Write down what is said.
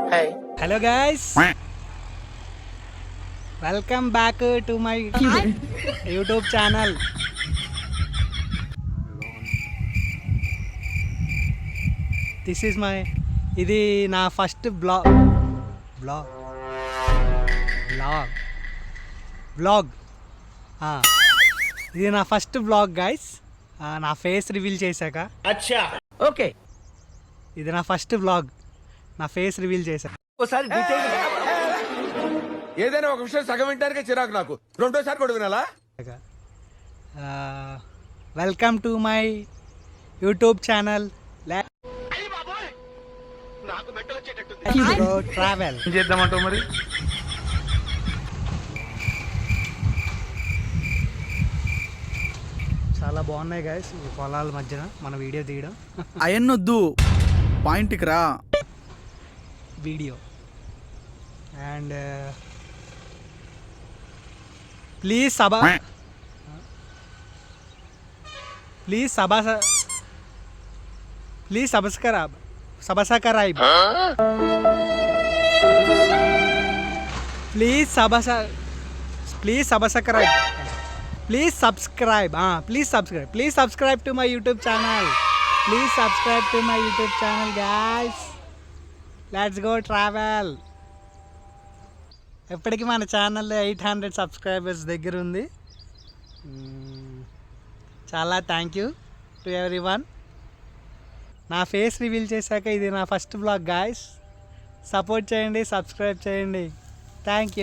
Hello guys, welcome back to my YouTube channel. This is my ఇది నా first blog ఇది నా first blog guys. నా face reveal చేశాక ఓకే, ఇది నా ఫస్ట్ బ్లాగ్. నా ఫేస్ రివీల్ చేశాక ఒకసారి ఏదైనా ఒక విషయం సగం వింటానికే చిరాకు నాకు, రెండోసారి కూడా వినాలా? Welcome to my YouTube channel travel. ఏం చేద్దామంటావు మరి? చాలా బాగున్నాయి గైస్ ఈ పొలాల మధ్యన మన వీడియో తీయడం. అయన్నొద్దు, పాయింట్కి రా. Video and please subscribe. Please subscribe. Please subscribe to my YouTube channel. Please subscribe to my YouTube channel, guys. Let's go travel. ఎప్పటికీ మన ఛానల్లో 800 సబ్స్క్రైబర్స్ దగ్గర ఉంది. చాలా థ్యాంక్ యూ టు ఎవ్రీవన్. నా ఫేస్ రివీల్ చేశాక ఇది నా ఫస్ట్ బ్లాగ్ గాయస్. సపోర్ట్ చేయండి, సబ్స్క్రైబ్ చేయండి. Thank you.